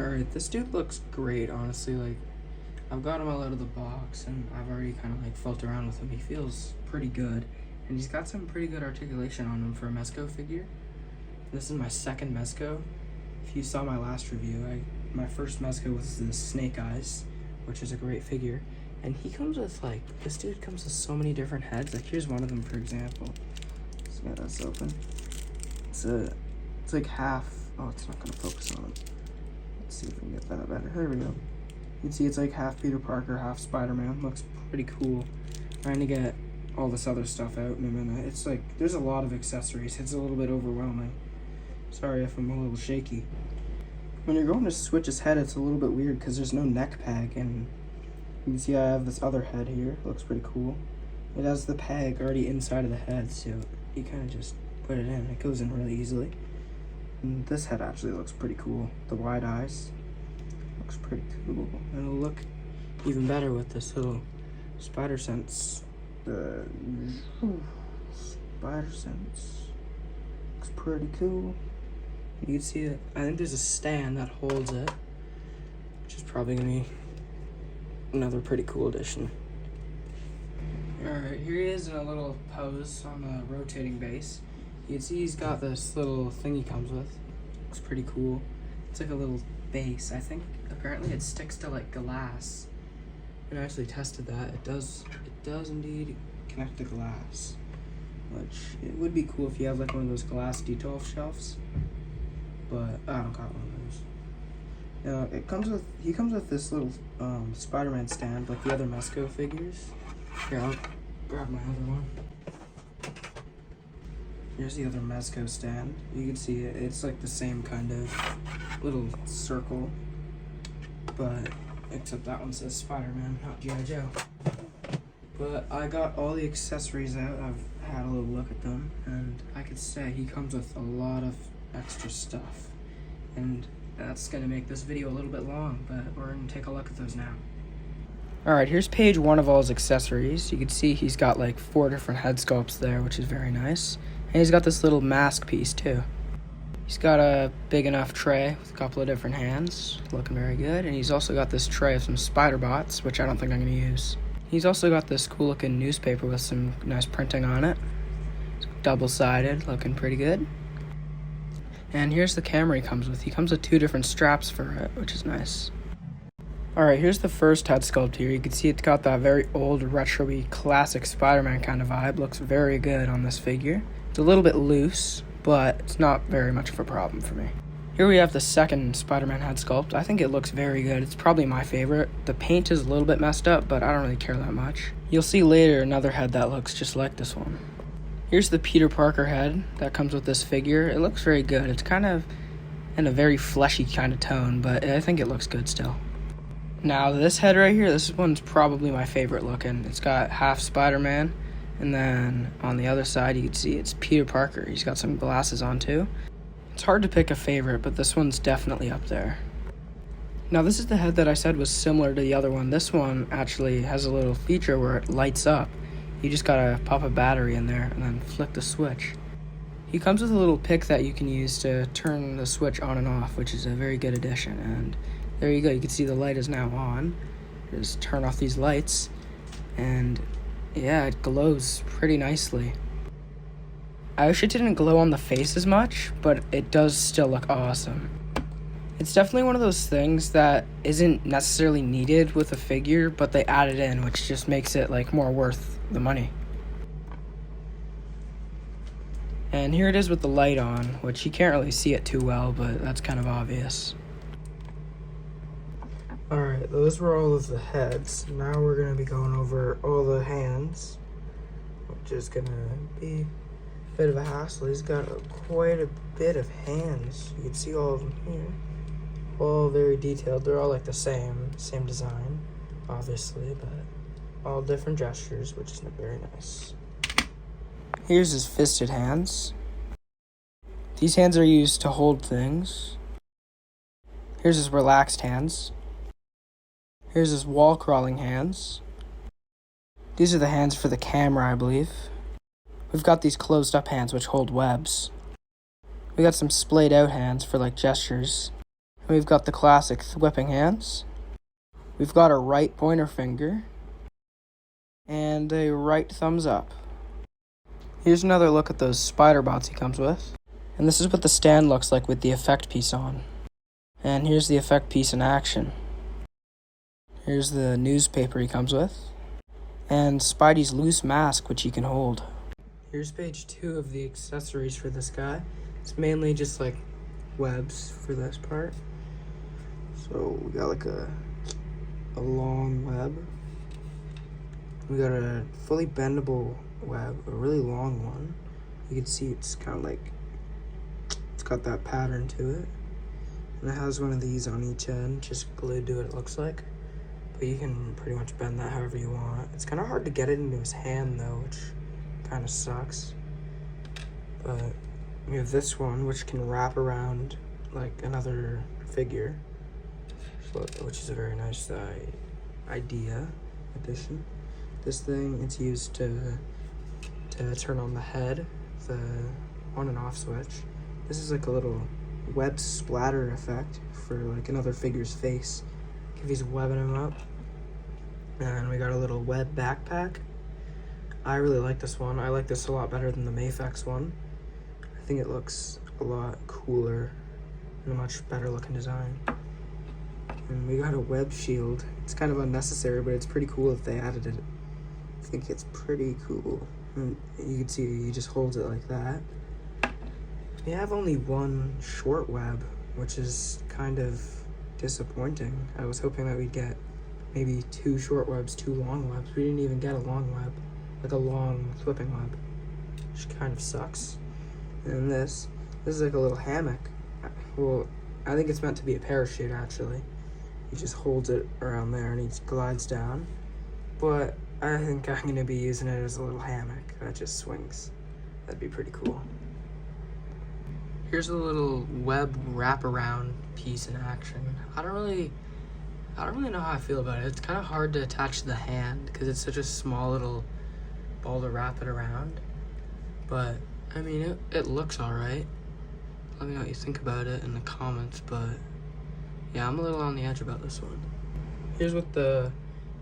Alright, this dude looks great, honestly. Like, I've got him out of the box, and I've already kind of, like, felt around with him. He feels pretty good, and he's got some pretty good articulation on him for a Mezco figure. This is my second Mezco. If you saw my last review, my first Mezco was the Snake Eyes, which is a great figure. And he comes with, like, this dude comes with so many different heads. Like, here's one of them, for example. Let's get this open. It's like half, oh, it's not gonna focus on it. Let's see if we can get that better. There we go. You can see it's like half Peter Parker, half Spider-Man. Looks pretty cool. Trying to get all this other stuff out in a minute. It's like, there's a lot of accessories. It's a little bit overwhelming. Sorry if I'm a little shaky. When you're going to switch his head, it's a little bit weird because there's no neck peg, and you can see I have this other head here. Looks pretty cool. It has the peg already inside of the head, so you kind of just put it in. It goes in really easily. And this head actually looks pretty cool. The wide eyes looks pretty cool. And it'll look even better with this little spider sense. The spider sense looks pretty cool. You can see it. I think there's a stand that holds it, which is probably gonna be another pretty cool addition. Alright, here he is in a little pose on the rotating base. You can see he's got this little thing he comes with. Looks pretty cool. It's like a little base. I think apparently it sticks to like glass. I actually tested that. It does indeed connect to glass, which it would be cool if you have like one of those glass detail shelves. But I don't got one of those. Now he comes with this little Spider-Man stand like the other Mezco figures. Here, I'll grab my other one. Here's the other Mezco stand. You can see it. It's like the same kind of little circle, but except that one says Spider-Man, not G.I. Joe. But I got all the accessories out. I've had a little look at them, and I could say he comes with a lot of extra stuff. And that's gonna make this video a little bit long, but we're gonna take a look at those now. Alright, here's page 1 of all his accessories. You can see he's got like 4 different head sculpts there, which is very nice. And he's got this little mask piece too. He's got a big enough tray with a couple of different hands, looking very good. And he's also got this tray of some spider bots, which I don't think I'm gonna use. He's also got this cool looking newspaper with some nice printing on it. It's double-sided, looking pretty good. And here's the camera he comes with. He comes with 2 different straps for it, which is nice. Alright, here's the first head sculpt here. You can see it's got that very old, retro-y, classic Spider-Man kind of vibe. Looks very good on this figure. It's a little bit loose, but it's not very much of a problem for me. Here we have the second Spider-Man head sculpt. I think it looks very good. It's probably my favorite. The paint is a little bit messed up, but I don't really care that much. You'll see later another head that looks just like this one. Here's the Peter Parker head that comes with this figure. It looks very good. It's kind of in a very fleshy kind of tone, but I think it looks good still. Now this head right here, this one's probably my favorite looking. It's got half Spider-Man, and then on the other side you can see it's Peter Parker. He's got some glasses on too. It's hard to pick a favorite, but this one's definitely up there. Now this is the head that I said was similar to the other one. This one actually has a little feature where it lights up. You just gotta pop a battery in there and then flick the switch. He comes with a little pick that you can use to turn the switch on and off, which is a very good addition. And there you go, you can see the light is now on. Just turn off these lights, and yeah, it glows pretty nicely. I wish it didn't glow on the face as much, but it does still look awesome. It's definitely one of those things that isn't necessarily needed with a figure, but they add it in, which just makes it like more worth the money. And here it is with the light on, which you can't really see it too well, but that's kind of obvious. Alright, those were all of the heads. Now we're going to be going over all the hands, which is going to be a bit of a hassle. He's got quite a bit of hands. You can see all of them here. All very detailed. They're all like the same design, obviously, but all different gestures, which is very nice. Here's his fisted hands. These hands are used to hold things. Here's his relaxed hands. Here's his wall crawling hands. These are the hands for the camera, I believe. We've got these closed up hands which hold webs. We got some splayed out hands for like gestures. We've got the classic whipping hands. We've got a right pointer finger. And a right thumbs up. Here's another look at those spider bots he comes with. And this is what the stand looks like with the effect piece on. And here's the effect piece in action. Here's the newspaper he comes with. And Spidey's loose mask, which he can hold. Here's page 2 of the accessories for this guy. It's mainly just like webs for this part. So we got like a long web. We got a fully bendable web, a really long one. You can see it's kind of like, it's got that pattern to it. And it has one of these on each end, just glued to it looks like. But you can pretty much bend that however you want. It's kind of hard to get it into his hand though, which kind of sucks. But we have this one, which can wrap around like another figure, which is a very nice addition. This thing, it's used to turn on the head, the on and off switch. This is like a little web splatter effect for like another figure's face if he's webbing him up. And we got a little web backpack. I really like this one. I like this a lot better than the Mafex one. I think it looks a lot cooler and a much better looking design. And we got a web shield. It's kind of unnecessary, but it's pretty cool if they added it. I think it's pretty cool. And you can see he just holds it like that. We have only one short web, which is kind of disappointing. I was hoping that we'd get maybe 2 short webs, 2 long webs. We didn't even get a long web, like a long flipping web, which kind of sucks. And this is like a little hammock. Well, I think it's meant to be a parachute actually. He just holds it around there and he glides down. But I think I'm gonna be using it as a little hammock that just swings. That'd be pretty cool. Here's a little web wraparound piece in action. I don't really know how I feel about it. It's kind of hard to attach to the hand because it's such a small little ball to wrap it around. But I mean, it looks alright. Let me know what you think about it in the comments, but yeah, I'm a little on the edge about this one. Here's what the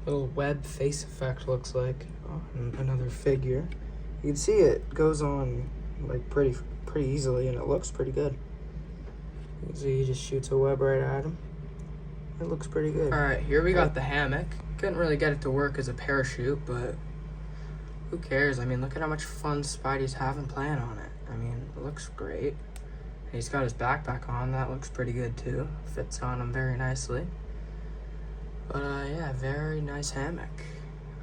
little web face effect looks like on another figure. You can see it goes on like pretty easily and it looks pretty good. You can see he just shoots a web right at him. It looks pretty good. Alright, here we got the hammock. Couldn't really get it to work as a parachute, but who cares? I mean, look at how much fun Spidey's having playing on it. I mean, it looks great. And he's got his backpack on. That looks pretty good too. Fits on him very nicely. But yeah, very nice hammock.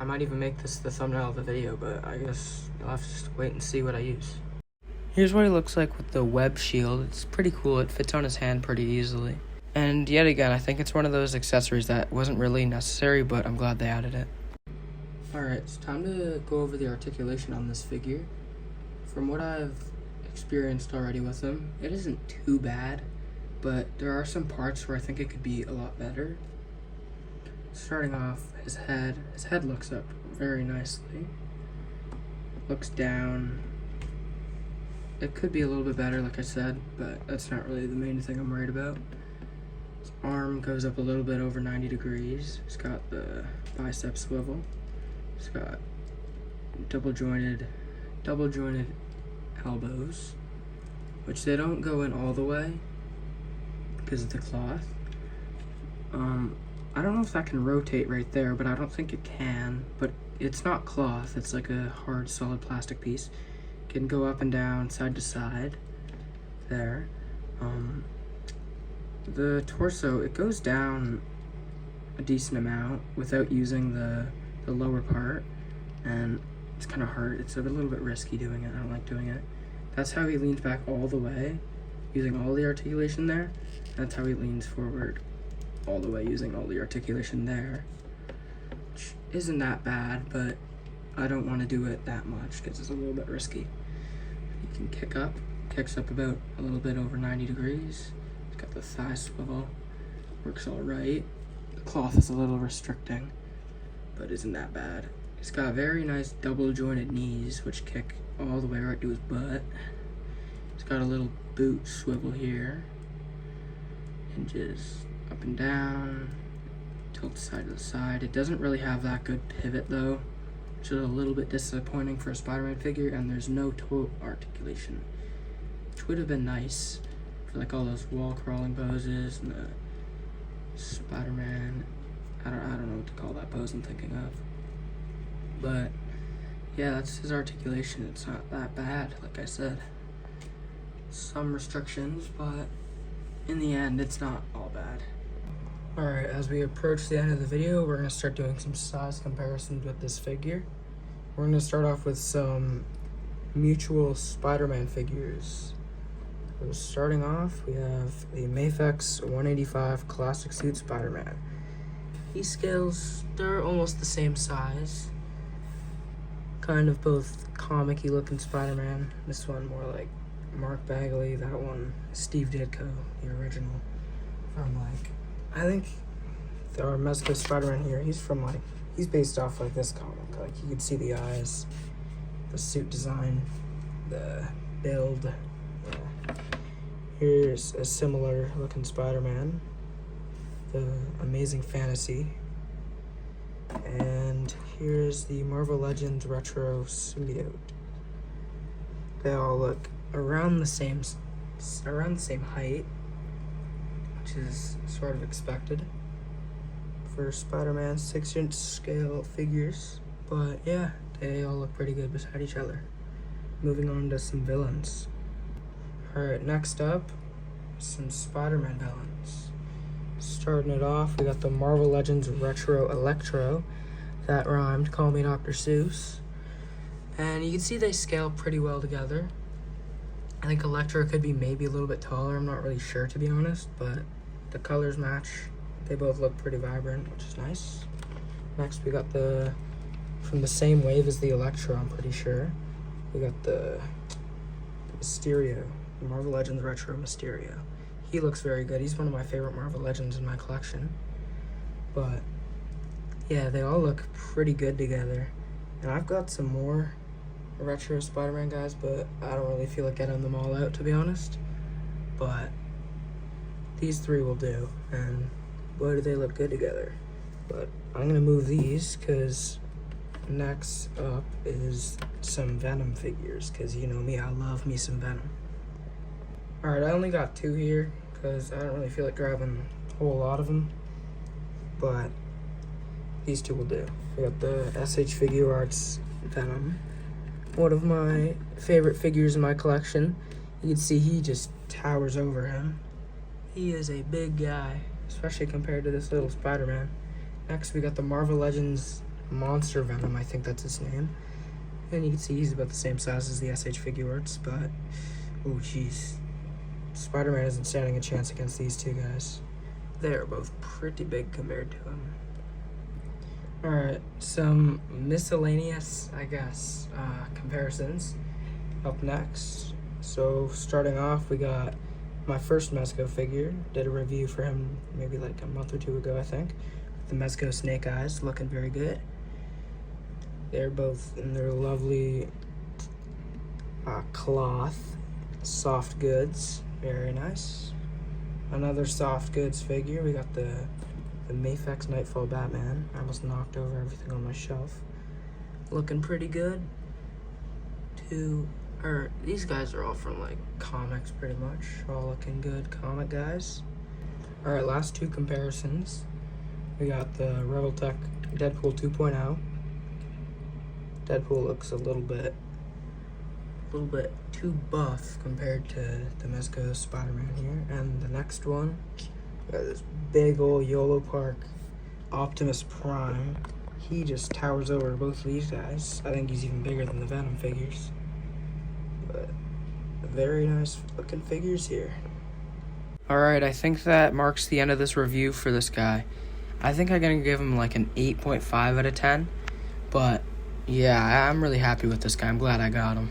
I might even make this the thumbnail of the video, but I guess you'll have to just wait and see what I use. Here's what he looks like with the web shield. It's pretty cool. It fits on his hand pretty easily. And yet again, I think it's one of those accessories that wasn't really necessary, but I'm glad they added it. Alright, it's time to go over the articulation on this figure. From what I've experienced already with him, it isn't too bad, but there are some parts where I think it could be a lot better. Starting off, his head looks up very nicely. Looks down. It could be a little bit better, like I said, but that's not really the main thing I'm worried about. His arm goes up a little bit over 90 degrees. He's got the bicep swivel. He's got double jointed elbows, which they don't go in all the way because of the cloth. I don't know if that can rotate right there, but I don't think it can. But it's not cloth, it's like a hard solid plastic piece. It can go up and down, side to side there. The torso, it goes down a decent amount without using the lower part, and it's kind of hard. It's a little bit risky doing it. I don't like doing it. That's how he leans back all the way, using all the articulation there. That's how he leans forward all the way, using all the articulation there, which isn't that bad, but I don't want to do it that much because it's a little bit risky. He can kicks up about a little bit over 90 degrees. He's got the thigh swivel, works all right. The cloth is a little restricting, but isn't that bad. He's got very nice double jointed knees, which kick all the way right to his butt. He's got a little boot swivel here. hinges up and down, tilt side to the side. It doesn't really have that good pivot though, which is a little bit disappointing for a Spider-Man figure, and there's no toe articulation, which would have been nice for like all those wall crawling poses and the Spider-Man, I don't know what to call that pose I'm thinking of. But yeah, that's his articulation. It's not that bad, like I said. Some restrictions, but in the end, it's not all bad. Alright, as we approach the end of the video, we're going to start doing some size comparisons with this figure. We're going to start off with some mutual Spider-Man figures. So starting off, we have the Mafex 185 Classic Suit Spider-Man. These scales, they're almost the same size. Kind of both comic-y looking Spider-Man. This one more like Mark Bagley, that one Steve Ditko, the original. From like, I think our Mezco Spider-Man here, he's based off like this comic. Like you can see the eyes, the suit design, the build. Yeah. Here's a similar looking Spider-Man, the Amazing Fantasy. And here's the Marvel Legends Retro Symbiote. They all look around the same height, which is sort of expected for Spider-Man 6-inch scale figures. But yeah, they all look pretty good beside each other. Moving on to some villains. Alright, next up, some Spider-Man villains. Starting it off, we got the Marvel Legends Retro Electro. That rhymed, call me Dr. Seuss. And you can see they scale pretty well together. I think Electro could be maybe a little bit taller, I'm not really sure to be honest, but the colors match. They both look pretty vibrant, which is nice. Next we got from the same wave as the Electro, I'm pretty sure. We got the Mysterio, the Marvel Legends Retro Mysterio. He looks very good. He's one of my favorite Marvel Legends in my collection. But yeah, they all look pretty good together. And I've got some more retro Spider-Man guys, but I don't really feel like getting them all out, to be honest. But these three will do, and boy do they look good together. But I'm gonna move these because next up is some Venom figures, because you know me, I love me some Venom. Alright, I only got two here because I don't really feel like grabbing a whole lot of them, but these two will do. We got the SH Figure Arts Venom, one of my favorite figures in my collection. You can see he just towers over him. He is a big guy, especially compared to this little Spider-Man. Next, we got the Marvel Legends Monster Venom, I think that's his name. And you can see he's about the same size as the SH Figure Arts, but oh jeez. Spider-Man isn't standing a chance against these two guys. They are both pretty big compared to him. Alright, some miscellaneous, I guess, comparisons up next. So starting off, we got my first Mezco figure. Did a review for him maybe like a month or two ago, I think. The Mezco Snake Eyes, looking very good. They're both in their lovely cloth, soft goods. Very nice. Another soft goods figure. We got the Mafex Nightfall Batman. I almost knocked over everything on my shelf. Looking pretty good. These guys are all from like comics pretty much. All looking good comic guys. Alright, last two comparisons. We got the Reveltech Deadpool 2.0. Deadpool looks a little bit too buff compared to the Mezco Spider-Man here. And the next one, we got this big old YOLO Park Optimus Prime. He just towers over both of these guys. I think he's even bigger than the Venom figures. But very nice looking figures here. Alright, I think that marks the end of this review for this guy. I think I'm gonna give him like an 8.5 out of 10. But yeah, I'm really happy with this guy. I'm glad I got him.